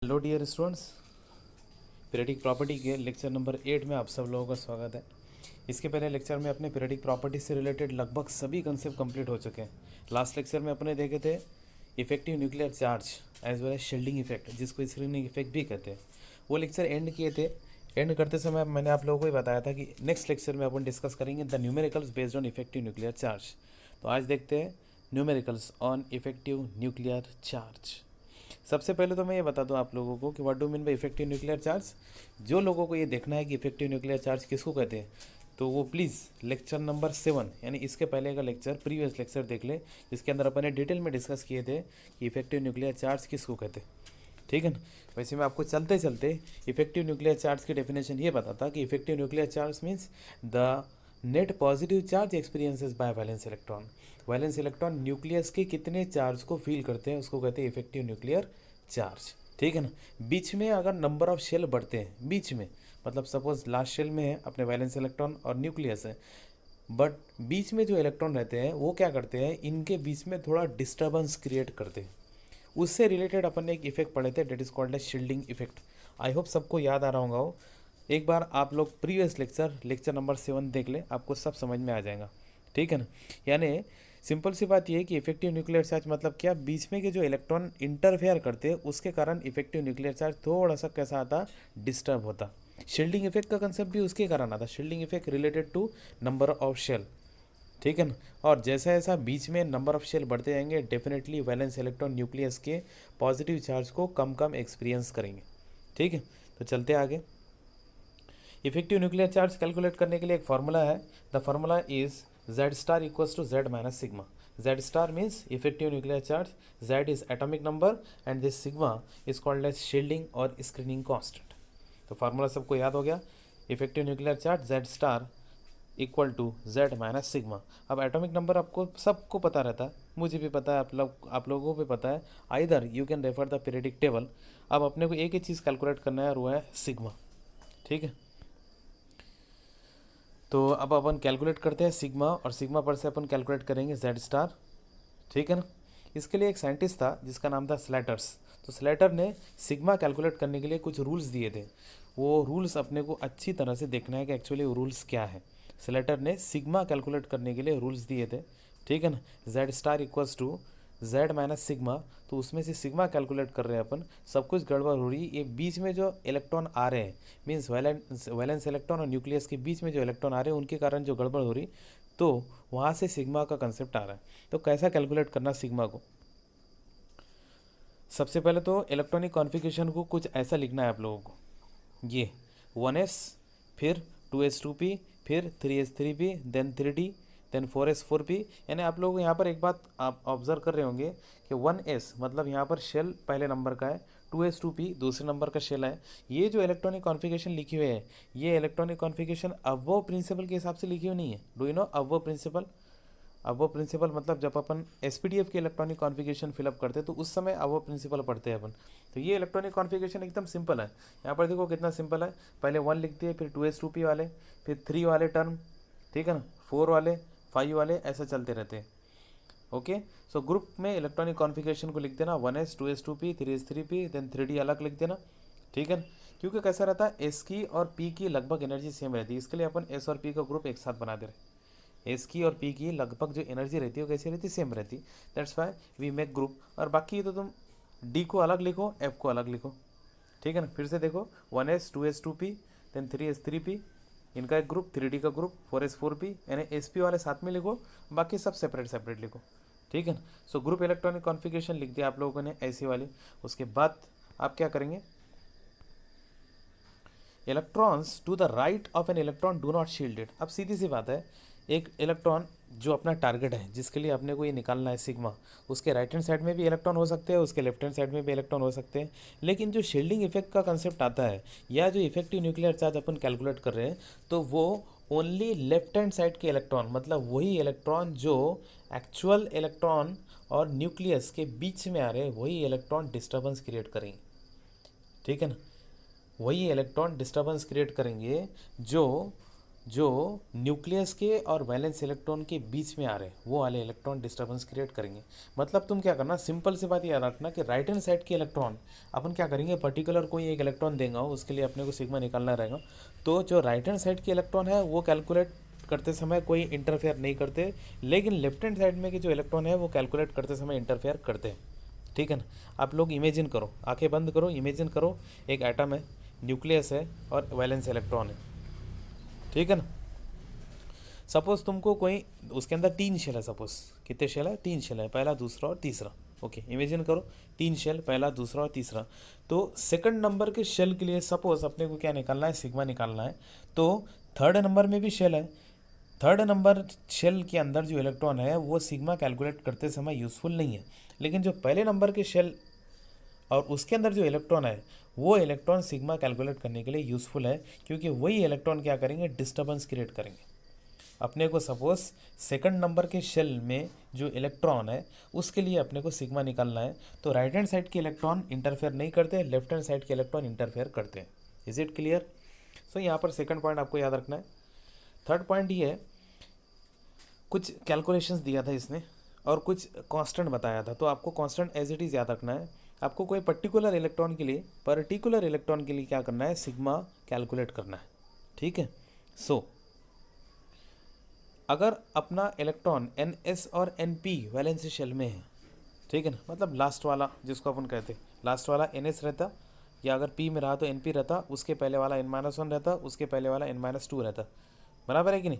Hello dear students, periodic property के lecture number 8 में आप सब लोगों का स्वागत है। इसके पहले लेक्चर में अपने पीरियडिक प्रॉपर्टी से रिलेटेड लगभग सभी कंसेप्ट कंप्लीट हो चुके हैं। लास्ट लेक्चर में अपने देखे थे effective nuclear charge as well as shielding effect, जिसको स्क्रीनिंग इफेक्ट भी कहते हैं। वो लेक्चर एंड किए थे। एंड करते समय मैंने आप लोगों को ही बताया था कि नेक्स्ट लेक्चर में अपन डिस्कस करेंगे the numericals based on effective nuclear charge. तो आज देखते हैं numericals on effective nuclear charge. सबसे पहले तो मैं ये बता दूं आप लोगों को कि what do mean by effective nuclear charge. जो लोगों को ये देखना है कि इफेक्टिव न्यूक्लियर चार्ज किसको कहते हैं, तो वो प्लीज़ लेक्चर नंबर 7 यानी इसके पहले का लेक्चर, प्रीवियस लेक्चर देख ले, जिसके अंदर अपन ने डिटेल में डिस्कस किए थे कि इफेक्टिव न्यूक्लियर चार्ज किसको कहते हैं। ठीक है ना। वैसे मैं आपको चलते चलते इफेक्टिव न्यूक्लियर चार्ज की डेफिनेशन ये बताता कि effective nuclear charge means the net positive charge experiences by valence electron. Valence electron nucleus के कितने चार्ज को फील करते हैं उसको कहते हैं इफेक्टिव न्यूक्लियर चार्ज। ठीक है ना। बीच में अगर नंबर ऑफ शेल बढ़ते हैं, बीच में मतलब सपोज लास्ट शेल में है अपने वैलेंस इलेक्ट्रॉन और न्यूक्लियस है, बट बीच में जो इलेक्ट्रॉन रहते हैं वो क्या करते हैं, इनके बीच में थोड़ा डिस्टर्बेंस क्रिएट करते हैं। उससे रिलेटेड अपन ने एक इफेक्ट पढ़े थे, that is called as shielding effect. I hope सबको याद आ रहा होगा वो। एक बार आप लोग प्रीवियस लेक्चर नंबर 7 देख ले, आपको सब समझ में आ जाएगा। ठीक है ना। यानी सिंपल सी बात यह है कि इफेक्टिव न्यूक्लियर चार्ज मतलब क्या, बीच में के जो इलेक्ट्रॉन इंटरफेयर करते हैं उसके कारण इफेक्टिव न्यूक्लियर चार्ज थोड़ा सा कैसा आता, डिस्टर्ब होता। शील्डिंग इफेक्ट का कंसेप्ट भी उसके कारण आता। Shielding effect related to number of shell. ठीक है ना। और जैसा जैसा बीच में नंबर ऑफ शेल बढ़ते जाएंगे, डेफिनेटली वैलेंस इलेक्ट्रॉन न्यूक्लियस के पॉजिटिव चार्ज को कम कम एक्सपीरियंस करेंगे। ठीक है। तो चलते आगे। इफेक्टिव न्यूक्लियर चार्ज कैलकुलेट करने के लिए एक फार्मूला है। The formula is Z star equals to Z minus sigma. Z star means effective nuclear charge, Z is atomic number and this sigma is called as shielding or screening constant. तो formula सबको याद हो गया। Effective nuclear charge Z star equal to Z minus sigma. अब atomic number आपको सबको पता रहता है, मुझे भी पता है, आप लोगों को भी पता है। Either you can refer the periodic table. अब अपने को एक ही चीज़ कैलकुलेट करना है और वो है सिग्मा। ठीक है। तो अब अपन कैलकुलेट करते हैं सिग्मा, और सिग्मा पर से अपन कैलकुलेट करेंगे Z स्टार। ठीक है ना। इसके लिए एक साइंटिस्ट था जिसका नाम था स्लेटर्स। तो स्लेटर ने सिग्मा कैलकुलेट करने के लिए कुछ रूल्स दिए थे। वो रूल्स अपने को अच्छी तरह से देखना है कि एक्चुअली वो रूल्स क्या है। स्लेटर ने सिग्मा कैलकुलेट करने के लिए रूल्स दिए थे। ठीक है ना। Z star equals to Z minus sigma. तो उसमें से सिग्मा कैलकुलेट कर रहे हैं अपन, सब कुछ गड़बड़ हो रही है। ये बीच में जो इलेक्ट्रॉन आ रहे हैं, मीन्स वैलेंस इलेक्ट्रॉन और न्यूक्लियस के बीच में जो इलेक्ट्रॉन आ रहे हैं उनके कारण जो गड़बड़ हो रही, तो वहाँ से सिग्मा का कंसेप्ट आ रहा है। तो कैसा कैलकुलेट करना सिग्मा को, सबसे पहले तो इलेक्ट्रॉनिक कॉन्फ़िगरेशन को कुछ ऐसा लिखना है आप लोगों को। ये 1s, फिर 2s2p, फिर 3s3p, then 3d, then 4s4p। यानी आप लोग यहाँ पर एक बात आप ऑब्जर्व कर रहे होंगे कि 1s मतलब यहाँ पर शेल पहले नंबर का है, 2s2p दूसरे नंबर का शेल है। ये जो इलेक्ट्रॉनिक कॉन्फ़िगरेशन लिखी हुई है, ये इलेक्ट्रॉनिक कॉन्फ़िगरेशन अबव प्रिंसिपल के हिसाब से लिखी हुई नहीं है। Do you know aufbau principle? Aufbau principle मतलब जब अपन एसपीडीएफ के इलेक्ट्रॉनिक कॉन्फ़िगरेशन फिलअप करते हैं तो उस समय अबव प्रिंसिपल पढ़ते हैं अपन। तो ये इलेक्ट्रॉनिक कॉन्फ़िगरेशन एकदम सिंपल है। यहाँ पर देखो कितना सिंपल है। पहले 1 लिख दिए, फिर 2s2p वाले, फिर 3 वाले टर्म, ठीक है ना, 4 वाले, 5 वाले, ऐसा चलते रहते हैं। ओके। सो ग्रुप में इलेक्ट्रॉनिक कॉन्फ़िगरेशन को लिख देना 1s 2s2p 3s3p, then 3d अलग लिख देना। ठीक है ना। क्योंकि कैसा रहता है, एस की और पी की लगभग एनर्जी सेम रहती है, इसके लिए अपन एस और पी का ग्रुप एक साथ बना दे रहे। एस की और पी की लगभग जो एनर्जी रहती है वो कैसी रहती है, सेम रहती। That's why we make group. और बाकी तो तुम डी को अलग लिखो, एफ को अलग लिखो। ठीक है ना। फिर से देखो 1s 2s2p, देन 3s3p, इनका एक ग्रुप, 3d का ग्रुप, 4s4p, यानी sp वाले साथ में लिखो, बाकी सब सेपरेट सेपरेट लिखो। ठीक है ना। सो ग्रुप इलेक्ट्रॉनिक कॉन्फ़िगरेशन लिख दिया आप लोगों ने ऐसी वाली। उसके बाद आप क्या करेंगे, electrons to the right of an electron do not shielded. अब सीधी सी बात है, एक इलेक्ट्रॉन जो अपना टारगेट है जिसके लिए अपने को ये निकालना है सिग्मा, उसके राइट हैंड साइड में भी इलेक्ट्रॉन हो सकते हैं, उसके लेफ्ट हैंड साइड में भी इलेक्ट्रॉन हो सकते हैं। लेकिन जो शील्डिंग इफेक्ट का कंसेप्ट आता है, या जो इफेक्टिव न्यूक्लियर चार्ज अपन कैलकुलेट कर रहे हैं, तो वो ओनली लेफ्ट हैंड साइड के इलेक्ट्रॉन, मतलब वही इलेक्ट्रॉन जो एक्चुअल इलेक्ट्रॉन और न्यूक्लियस के बीच में आ रहे हैं, वही इलेक्ट्रॉन डिस्टर्बेंस क्रिएट करेंगे। ठीक है ना। वही इलेक्ट्रॉन डिस्टर्बेंस क्रिएट करेंगे जो जो न्यूक्लियस के और वैलेंस इलेक्ट्रॉन के बीच में आ रहे हैं वो वाले इलेक्ट्रॉन डिस्टर्बेंस क्रिएट करेंगे। मतलब तुम क्या करना, सिंपल सी बात याद रखना कि राइट हैंड साइड के इलेक्ट्रॉन अपन क्या करेंगे, पर्टिकुलर कोई एक इलेक्ट्रॉन देगा उसके लिए अपने को सिग्मा निकालना रहेगा। तो जो राइट हैंड साइड के इलेक्ट्रॉन है वो कैलकुलेट करते समय कोई इंटरफेयर नहीं करते, लेकिन लेफ्ट हैंड साइड में के जो इलेक्ट्रॉन है वो कैलकुलेट करते समय इंटरफेयर करते हैं। ठीक है ना। आप लोग इमेजिन करो, आंखें बंद करो, इमेजिन करो एक एटम है, न्यूक्लियस है और वैलेंस इलेक्ट्रॉन है। ठीक है ना। सपोज तुमको कोई उसके अंदर 3 शेल है, सपोज कितने शेल है, 3 शेल है, पहला दूसरा और तीसरा। ओके, इमेजिन करो 3 शेल, पहला दूसरा और तीसरा। तो सेकंड नंबर के शेल के लिए सपोज अपने को क्या निकालना है, सिग्मा निकालना है। तो थर्ड नंबर में भी शेल है, थर्ड नंबर शेल के अंदर जो इलेक्ट्रॉन है वो सिग्मा कैलकुलेट करते समय यूज़फुल नहीं है, लेकिन जो पहले नंबर के शेल और उसके अंदर जो इलेक्ट्रॉन है वो इलेक्ट्रॉन सिग्मा कैलकुलेट करने के लिए यूज़फुल है, क्योंकि वही इलेक्ट्रॉन क्या करेंगे, डिस्टर्बेंस क्रिएट करेंगे। अपने को सपोज सेकंड नंबर के शेल में जो इलेक्ट्रॉन है उसके लिए अपने को सिग्मा निकालना है। तो राइट हैंड साइड के इलेक्ट्रॉन इंटरफेयर नहीं करते, लेफ्ट हैंड साइड के इलेक्ट्रॉन इंटरफेयर करते हैं। Is it clear? सो यहाँ पर सेकंड पॉइंट आपको याद रखना है। थर्ड पॉइंट ये है, कुछ कैलकुलेशंस दिया था इसने और कुछ कांस्टेंट बताया था, तो आपको कांस्टेंट एज इट इज़ याद रखना है। आपको कोई पर्टिकुलर इलेक्ट्रॉन के लिए क्या करना है, सिग्मा कैलकुलेट करना है। ठीक है। सो अगर अपना इलेक्ट्रॉन NS और NP वैलेंसी शेल में है, ठीक है ना, मतलब लास्ट वाला जिसको अपन कहते हैं, लास्ट वाला NS रहता, या अगर P में रहा तो NP रहता, उसके पहले वाला N-1 रहता, उसके पहले वाला N-2 रहता। बराबर है कि नहीं?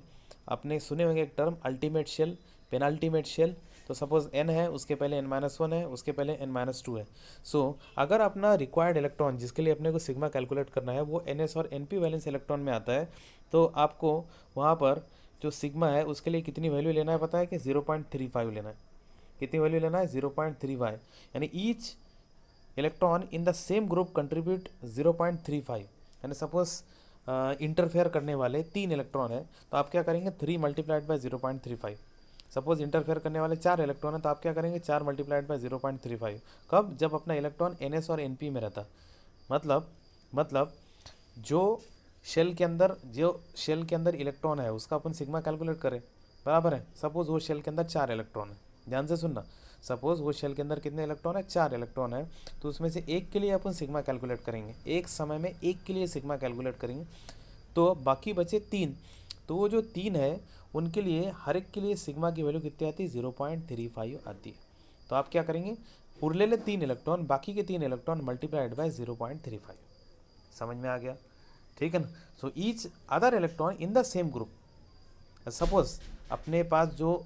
आपने सुने होंगे एक term ultimate shell, penultimate shell. तो सपोज N है, उसके पहले N-1 है, उसके पहले N-2 है। सो अगर अपना रिक्वायर्ड इलेक्ट्रॉन जिसके लिए अपने को सिग्मा कैलकुलेट करना है वो NS और NP वैलेंस इलेक्ट्रॉन में आता है, तो आपको वहाँ पर जो सिग्मा है उसके लिए कितनी वैल्यू लेना है पता है कि 0.35 लेना है। कितनी वैल्यू लेना है, 0.35, यानी each electron in the same group contribute 0.35। यानी सपोज इंटरफेयर करने वाले 3 इलेक्ट्रॉन है, तो आप क्या करेंगे, 3 मल्टीप्लाइड बाय 0.35। सपोज इंटरफेयर करने वाले 4 इलेक्ट्रॉन है, तो आप क्या करेंगे, 4 मल्टीप्लाइड बाय 0.35। कब? जब अपना इलेक्ट्रॉन NS और NP में रहता। मतलब जो शेल के अंदर इलेक्ट्रॉन है उसका अपन सिग्मा कैलकुलेट करें, बराबर है। सपोज वो शेल के अंदर 4 इलेक्ट्रॉन है, ध्यान से सुनना। सपोज वो शेल के अंदर कितने इलेक्ट्रॉन है, 4 इलेक्ट्रॉन है, तो उसमें से एक के लिए अपन सिग्मा कैलकुलेट करेंगे, एक समय में एक के लिए सिग्मा कैलकुलेट करेंगे, तो बाकी बचे 3। तो वो जो 3 है उनके लिए हर एक के लिए सिग्मा की वैल्यू कितनी आती है, 0.35 आती है। तो आप क्या करेंगे, उरले 3 इलेक्ट्रॉन, बाकी के 3 इलेक्ट्रॉन मल्टीप्लाइड बाय 0.35। समझ में आ गया? ठीक है ना। So each other electron in the same group, suppose अपने पास जो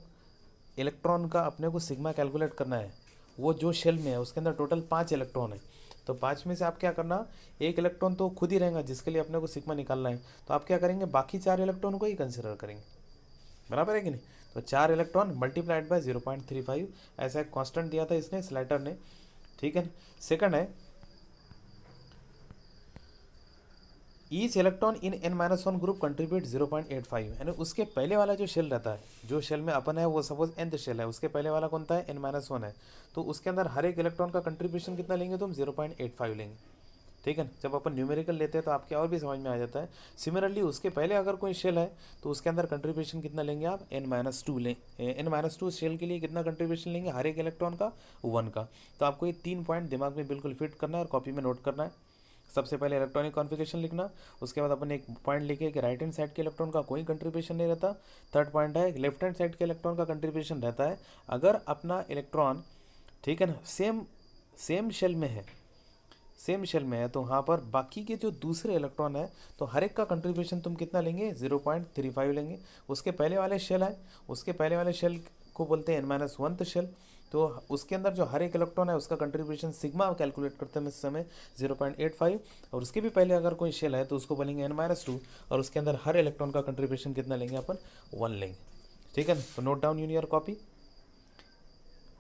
इलेक्ट्रॉन का अपने को सिग्मा कैलकुलेट करना है, वो जो शेल में है उसके अंदर टोटल 5 इलेक्ट्रॉन है। तो 5 में से आप क्या करना, एक इलेक्ट्रॉन तो खुद ही रहेगा जिसके लिए अपने को सिग्मा निकालना है, तो आप क्या करेंगे, बाकी 4 इलेक्ट्रॉन को ही कंसिडर करेंगे। बराबर है कि नहीं? तो 4 इलेक्ट्रॉन मल्टीप्लाइड बाय 0.35, ऐसा एक कॉन्स्टेंट दिया था इसने, स्लाइटर ने। ठीक है। सेकंड है, each electron in N-1 group contribute 0.85, यानी उसके पहले वाला जो शेल रहता है, जो शेल में अपन है वो सपोज nth शेल है, उसके पहले वाला कौन सा है, N-1 है, तो उसके अंदर हर एक इलेक्ट्रॉन का कंट्रीब्यूशन कितना लेंगे तुम, 0.85 लेंगे। ठीक है। जब अपन न्यूमेरिकल लेते हैं तो आपके और भी समझ में आ जाता है। सिमिलरली उसके पहले अगर कोई शेल है तो उसके अंदर कंट्रीब्यूशन कितना लेंगे आप, N-2 लें। N-2 शेल के लिए कितना कंट्रीब्यूशन लेंगे, हर एक इलेक्ट्रॉन का 1 का। तो आपको ये 3 पॉइंट दिमाग में बिल्कुल फिट करना है और कॉपी में नोट करना है। सबसे पहले इलेक्ट्रॉनिक कॉन्फ़िगरेशन लिखना, उसके बाद अपन एक पॉइंट लिखे कि राइट हैंड साइड के इलेक्ट्रॉन का कोई कंट्रीब्यूशन नहीं रहता। थर्ड पॉइंट है लेफ्ट हैंड साइड के इलेक्ट्रॉन का कंट्रीब्यूशन रहता है अगर अपना इलेक्ट्रॉन, ठीक है ना, सेम शेल में है, सेम शेल में है, तो वहाँ पर बाकी के जो दूसरे इलेक्ट्रॉन है तो हर एक का कंट्रीब्यूशन तुम कितना लेंगे, 0.35 लेंगे। उसके पहले वाले शेल है, उसके पहले वाले शेल को बोलते हैं N-1 शेल, तो उसके अंदर जो हर एक इलेक्ट्रॉन है उसका कंट्रीब्यूशन सिग्मा कैलकुलेट करते हैं इस समय 0.85। और उसके भी पहले अगर कोई शेल है तो उसको बोलेंगे N-2, और उसके अंदर हर इलेक्ट्रॉन का कंट्रीब्यूशन कितना लेंगे अपन, 1 लेंगे। ठीक है ना। तो note down in your copy.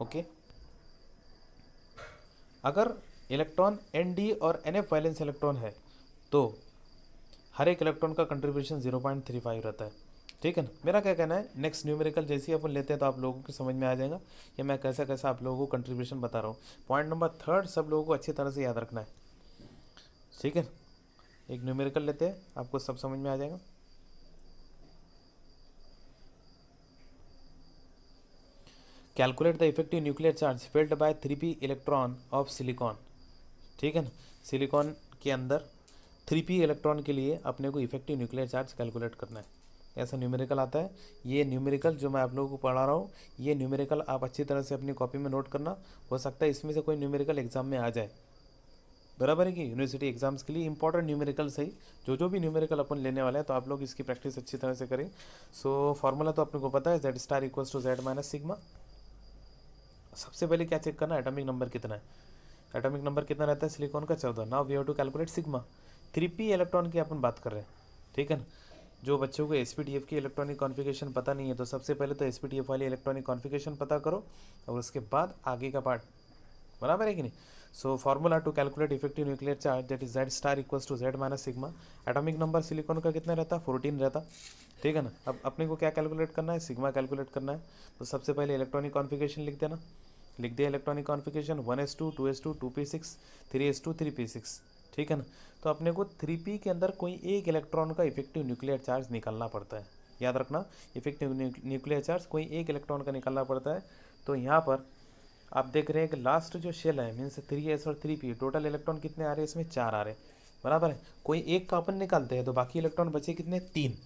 Okay. अगर इलेक्ट्रॉन ND और NF वैलेंस इलेक्ट्रॉन है तो हर एक इलेक्ट्रॉन का कंट्रीब्यूशन 0.35 रहता है। ठीक है ना। मेरा क्या कहना है, नेक्स्ट न्यूमेरिकल जैसे ही अपन लेते हैं तो आप लोगों को समझ में आ जाएगा कि मैं कैसा कैसा आप लोगों को कंट्रीब्यूशन बता रहा हूँ। पॉइंट नंबर 3 सब लोगों को अच्छी तरह से याद रखना है। ठीक है। एक न्यूमेरिकल लेते हैं, आपको सब समझ में आ जाएगा। Calculate the effective nuclear charge felt by 3p electron of silicon. ठीक है ना, सिलिकॉन के अंदर 3p इलेक्ट्रॉन के लिए अपने को इफेक्टिव न्यूक्लियर चार्ज कैलकुलेट करना है। ऐसा न्यूमेरिकल आता है। ये न्यूमेरिकल जो मैं आप लोगों को पढ़ा रहा हूँ, ये न्यूमेरिकल आप अच्छी तरह से अपनी कॉपी में नोट करना। हो सकता है इसमें से कोई न्यूमेरिकल एग्जाम में आ जाए, बराबर है कि यूनिवर्सिटी एग्जाम्स के लिए इंपॉर्टेंट न्यूमेरिकल सही, जो भी न्यूमेरिकल अपन लेने वाले हैं, तो आप लोग इसकी प्रैक्टिस अच्छी तरह से करें। सो फार्मूला तो अपने को पता है, Z star equals to Z minus sigma. सबसे पहले क्या चेक करना है, एटॉमिक नंबर कितना है। एटॉमिक नंबर कितना रहता है सिलिकॉन का, 14। Now we have to calculate sigma. 3p electron की अपन बात कर रहे हैं, ठीक है ना। जो बच्चों को एसपीटीएफ की इलेक्ट्रॉनिक कॉन्फ़िगरेशन पता नहीं है, तो सबसे पहले तो एसपीटीएफ वाली इलेक्ट्रॉनिक कॉन्फ़िगरेशन पता करो, और उसके बाद आगे का पार्ट, बराबर है कि नहीं। So formula to calculate effective nuclear charge, that is Z star equals to Z minus sigma. Atomic number silicon का कितना रहता है, 14 रहता, ठीक है ना। अब अपने को क्या कैलकुलेट करना है, सिग्मा कैलकुलेट करना है। तो सबसे पहले इलेक्ट्रॉनिक कॉन्फ़िगरेशन लिख देना, लिख दिया electronic configuration 1s2 2s2 2p6 3s2 3p6, ठीक है ना। तो अपने को 3p के अंदर कोई एक इलेक्ट्रॉन का इफेक्टिव न्यूक्लियर चार्ज निकालना पड़ता है, याद रखना। इफेक्टिव न्यूक्लियर चार्ज कोई एक इलेक्ट्रॉन का निकालना पड़ता है। तो यहाँ पर आप देख रहे हैं कि लास्ट जो शेल है मीन्स 3s और 3p, टोटल इलेक्ट्रॉन कितने आ रहे हैं, इसमें 4 आ रहे हैं, बराबर है। कोई एक का अपन निकालते हैं तो बाकी इलेक्ट्रॉन बचे कितने, 3।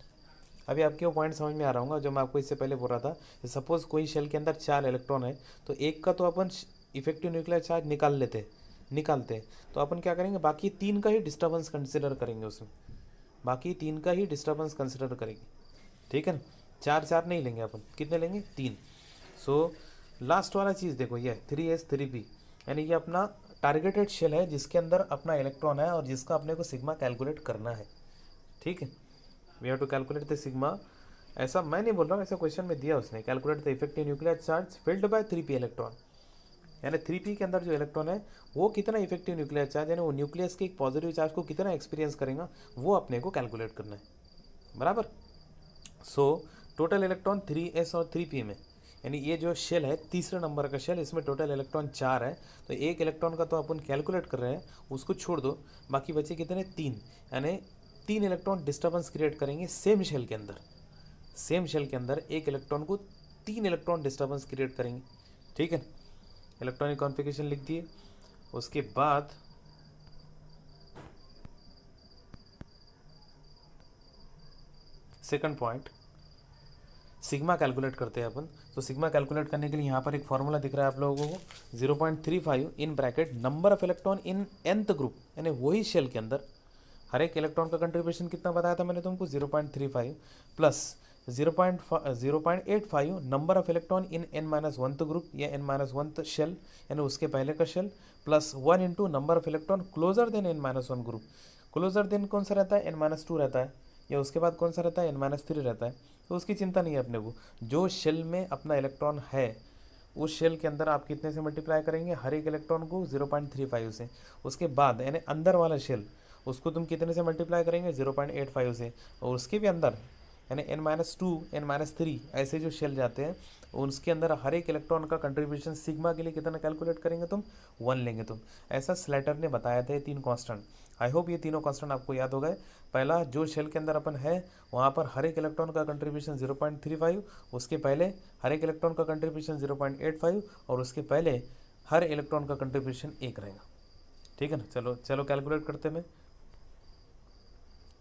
अभी आपके वो पॉइंट समझ में आ रहा होगा जो मैं आपको इससे पहले बोल रहा था। सपोज कोई शेल के अंदर 4 इलेक्ट्रॉन है, तो एक का तो अपन इफेक्टिव न्यूक्लियर चार्ज निकालते हैं, तो अपन क्या करेंगे, बाकी 3 का ही डिस्टर्बेंस कंसिडर करेंगे उसमें, बाकी 3 का ही डिस्टर्बेंस कंसिडर करेंगे, ठीक है ना। 4 नहीं लेंगे अपन, कितने लेंगे, 3। सो लास्ट वाला चीज़ देखो, ये 3s 3p, यानी ये अपना टारगेटेड शेल है जिसके अंदर अपना इलेक्ट्रॉन है और जिसका अपने को सिग्मा कैलकुलेट करना है, ठीक है। We have to calculate the sigma. ऐसा मैं नहीं बोल रहा हूँ, ऐसा क्वेश्चन में दिया उसने, calculate the effective nuclear charge filled bye 3p electron, यानी 3p के अंदर जो इलेक्ट्रॉन है वो कितना इफेक्टिव न्यूक्लियर चार्ज, यानी वो न्यूक्लियस के एक पॉजिटिव चार्ज को कितना एक्सपीरियंस करेगा, वो अपने को कैलकुलेट करना है, बराबर। सो टोटल इलेक्ट्रॉन 3s और 3p में, यानी ये जो शेल है तीसरे नंबर का शेल, इसमें टोटल इलेक्ट्रॉन 4 है, तो एक इलेक्ट्रॉन का तो अपन कैलकुलेट कर रहे हैं, उसको छोड़ दो, बाकी बचे कितने, 3। यानी 3 इलेक्ट्रॉन डिस्टर्बेंस क्रिएट करेंगे सेम शेल के अंदर, सेम शेल के अंदर एक इलेक्ट्रॉन को 3 इलेक्ट्रॉन डिस्टर्बेंस क्रिएट करेंगे, ठीक है। इलेक्ट्रॉनिक कॉन्फ़िगरेशन लिख दिए। उसके बाद सेकंड पॉइंट, सिग्मा कैलकुलेट करते हैं अपन। तो सिग्मा कैलकुलेट करने के लिए यहाँ पर एक फॉर्मूला दिख रहा है आप लोगों को, 0.35 in bracket number of electron in nth group, यानी वही शेल के अंदर हर एक इलेक्ट्रॉन का कंट्रीब्यूशन कितना बताया था मैंने तुमको, 0.35 plus 0.85 number of electron in n-1th group या n-1th शेल, यानी उसके पहले का shell, plus 1 into number of electron closer than n-1 group. Closer than कौन सा रहता है, n-2 रहता है, या उसके बाद कौन सा रहता है, n-3 रहता है। तो उसकी चिंता नहीं है अपने को, जो शेल में अपना इलेक्ट्रॉन है उस शेल के अंदर आप कितने से मल्टीप्लाई करेंगे, हर एक इलेक्ट्रॉन को 0.35 से। उसके बाद यानी अंदर वाला शेल, उसको तुम कितने से मल्टीप्लाई करेंगे, 0.85 से। और उसके भी अंदर यानी n-2 n-3 ऐसे जो शेल जाते हैं, उसके अंदर हर एक इलेक्ट्रॉन का कंट्रीब्यूशन सिग्मा के लिए कितना कैलकुलेट करेंगे तुम, 1 लेंगे तुम। ऐसा स्लेटर ने बताया था, ये 3 कांस्टेंट। आई होप ये तीनों कांस्टेंट आपको याद हो गए। पहला जो शेल के अंदर अपन है वहाँ पर हर एक इलेक्ट्रॉन का कंट्रीब्यूशन 0.35, उसके पहले हर एक इलेक्ट्रॉन का कंट्रीब्यूशन 0.85, और उसके पहले हर इलेक्ट्रॉन का कंट्रीब्यूशन 1 रहेगा, ठीक है ना। चलो चलो कैलकुलेट करते हैं।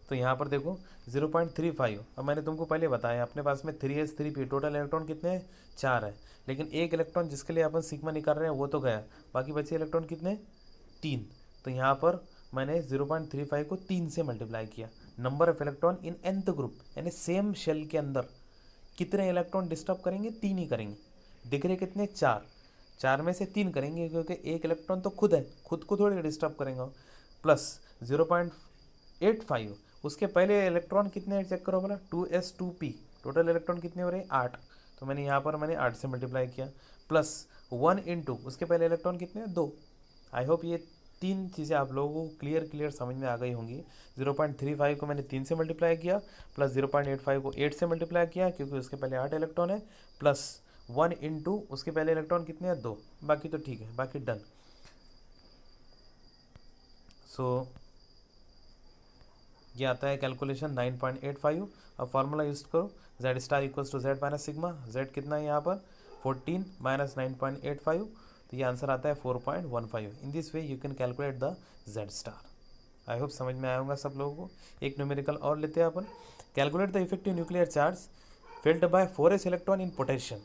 तो यहाँ पर देखो 0.35, अब मैंने तुमको पहले बताया अपने पास में 3s 3p टोटल इलेक्ट्रॉन कितने हैं, 4 है, लेकिन एक इलेक्ट्रॉन जिसके लिए अपन सिग्मा निकाल रहे हैं वो तो गया, बाकी बचे इलेक्ट्रॉन कितने, 3। तो यहाँ पर मैंने 0.35 को 3 से मल्टीप्लाई किया। Number of electron in nth group, यानी सेम शेल के अंदर कितने इलेक्ट्रॉन डिस्टर्ब करेंगे, 3 ही करेंगे। दिख रहे कितने, 4 में से 3 करेंगे, क्योंकि एक इलेक्ट्रॉन तो खुद है, खुद को थोड़ी डिस्टर्ब करेंगे। प्लस 0.85, उसके पहले इलेक्ट्रॉन कितने हैं चेक करो बोला, 2s 2p, टोटल इलेक्ट्रॉन कितने हो रहे हैं, 8। तो मैंने यहाँ पर 8 से मल्टीप्लाई किया, प्लस 1 इंटू उसके पहले इलेक्ट्रॉन कितने हैं, 2। आई होप ये 3 चीज़ें आप लोगों को क्लियर समझ में आ गई होंगी। 0.35 को मैंने 3 से मल्टीप्लाई किया, प्लस 0.85 को 8 से मल्टीप्लाई किया क्योंकि उसके पहले 8 इलेक्ट्रॉन है, प्लस 1 इंटू उसके पहले इलेक्ट्रॉन कितने हैं, 2। बाकी तो ठीक है, बाकी डन। सो ये आता है कैलकुलेशन 9.85। अब फार्मूला यूज करो, Z star equals to Z minus sigma. Z कितना है यहाँ पर 14 माइनस 9.85, तो ये आंसर आता है 4.15। इन this way you can calculate the Z star. I hope समझ में आया होगा सब लोगों को। एक न्यूमेरिकल और लेते हैं अपन। Calculate the effective nuclear charge filled by 4s electron in potassium.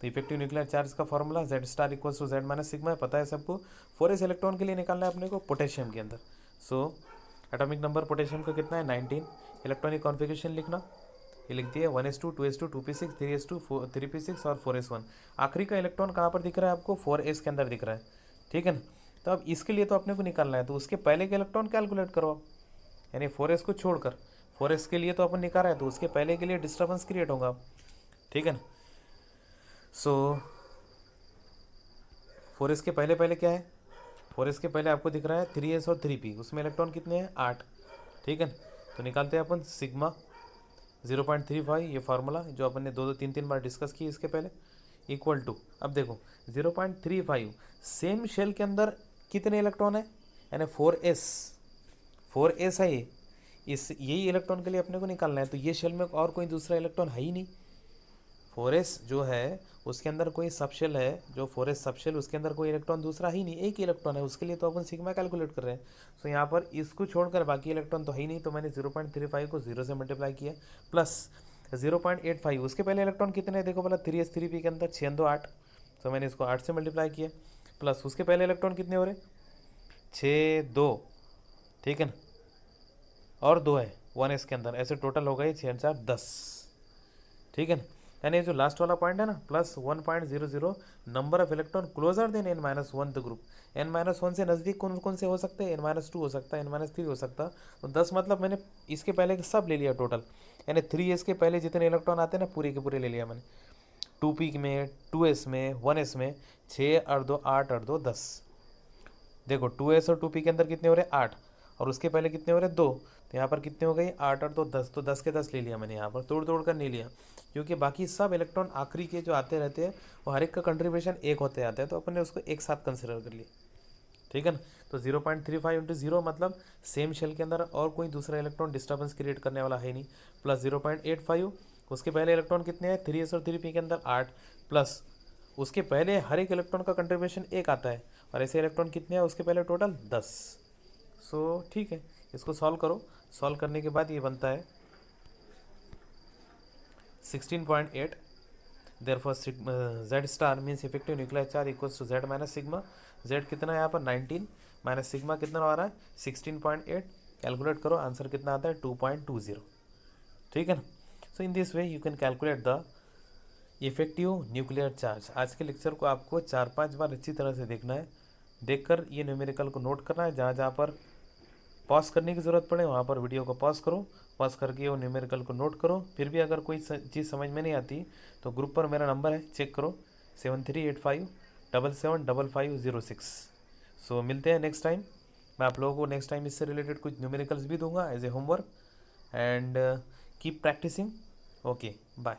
तो इफेक्टिव न्यूक्लियर चार्ज का formula Z star equals to Z minus sigma पता है सबको। 4s इलेक्ट्रॉन के लिए निकालना है अपने को पोटेशियम के अंदर। सो एटॉमिक नंबर पोटेशियम का कितना है 19। इलेक्ट्रॉनिक कॉन्फ़िगरेशन लिखना, ये लिख दिया 1s2 2s2 2p6 3s2 3p6 और 4s1। आखिरी का इलेक्ट्रॉन कहाँ पर दिख रहा है आपको, 4s के अंदर दिख रहा है, ठीक है ना। तो अब इसके लिए तो अपने को निकालना है, तो उसके पहले के इलेक्ट्रॉन कैलकुलेट करो आप, यानी 4s को छोड़कर। 4s के लिए तो अपन निकाल रहे हैं, तो उसके पहले के लिए डिस्टर्बेंस क्रिएट होगा, ठीक है ना। सो 4s के पहले पहले क्या है, 4s के पहले आपको दिख रहा है 3s और 3p, उसमें इलेक्ट्रॉन कितने हैं 8, ठीक है ना। तो निकालते हैं अपन सिग्मा 0.35, ये फार्मूला जो अपन ने 2-3 बार डिस्कस की इसके पहले, इक्वल टू, अब देखो 0.35 सेम शेल के अंदर कितने इलेक्ट्रॉन है, यानी 4s है ये, इस यही इलेक्ट्रॉन के लिए अपने को निकालना है। तो ये शेल में और कोई दूसरा इलेक्ट्रॉन है ही नहीं। 4s जो है उसके अंदर कोई सबशेल है, जो 4s सबशेल उसके अंदर कोई इलेक्ट्रॉन दूसरा ही नहीं, एक ही इलेक्ट्रॉन है, उसके लिए तो अपन सिग्मा कैलकुलेट कर रहे हैं। सो यहाँ पर इसको छोड़कर बाकी इलेक्ट्रॉन तो है ही नहीं, तो मैंने 0.35 को 0 से मल्टीप्लाई किया, प्लस 0.85 उसके पहले इलेक्ट्रॉन कितने हैं देखो बोला 3s 3p के अंदर 6 2 8, तो मैंने इसको 8 से मल्टीप्लाई किया, प्लस उसके पहले इलेक्ट्रॉन कितने हो रहे 6 2, ठीक है ना, और 2 है 1s के अंदर, ऐसे टोटल हो गए 6 4 10, ठीक है ना। यानी जो लास्ट वाला पॉइंट है ना plus 1.00 number of electron closer than n-1 the group. n-1 से नज़दीक कौन कौन से हो सकते हैं, n-2 हो सकता है, n-3 हो सकता है। तो 10 मतलब मैंने इसके पहले के सब ले लिया टोटल, यानी 3s के पहले जितने इलेक्ट्रॉन आते हैं ना पूरे के पूरे ले लिया मैंने, 2p में 2s में 1s में 6 और 2 8 और 2 10। देखो 2s और 2p के अंदर कितने हो रहे 8, और उसके पहले कितने हो रहे 2, तो यहाँ पर कितने हो गए 8 और 2 10, तो 10 के 10 ले लिया मैंने, यहाँ पर तोड़ तोड़ कर नहीं लिया, क्योंकि बाकी सब इलेक्ट्रॉन आखिरी के जो आते रहते हैं वो हर एक का कंट्रीब्यूशन एक होते आते हैं, तो अपन ने उसको एक साथ कंसिडर कर लिया, ठीक है ना। तो 0.35 इंटू 0 मतलब सेम शेल के अंदर और कोई दूसरा इलेक्ट्रॉन डिस्टर्बेंस क्रिएट करने वाला है नहीं, प्लस 0.85 उसके पहले इलेक्ट्रॉन कितने हैं 3s और 3p के अंदर 8, प्लस उसके पहले हर एक इलेक्ट्रॉन का कंट्रीब्यूशन एक आता है, और ऐसे इलेक्ट्रॉन कितने हैं उसके पहले टोटल 10। सो ठीक है, इसको सॉल्व करो, सॉल्व करने के बाद ये बनता है 16.8। Therefore Z star means effective nuclear charge equals to Z minus sigma. Z कितना है यहाँ पर 19 माइनस सिग्मा कितना आ रहा है 16.8, कैलकुलेट करो आंसर कितना आता है 2.20, ठीक है ना। So in this way you can calculate the effective nuclear charge. आज के लेक्चर को आपको 4-5 बार अच्छी तरह से देखना है, देखकर ये न्यूमेरिकल को नोट करना है, जहाँ जहाँ पर पॉज करने की ज़रूरत पड़े वहाँ पर वीडियो को पॉज करो, पॉज करके वो न्यूमेरिकल को नोट करो। फिर भी अगर कोई चीज़ समझ में नहीं आती तो ग्रुप पर मेरा नंबर है, चेक करो 7385775506। सो मिलते हैं नेक्स्ट टाइम, मैं आप लोगों को नेक्स्ट टाइम इससे रिलेटेड कुछ न्यूमेरिकल्स भी दूंगा as a homework, and keep practising. Okay bye.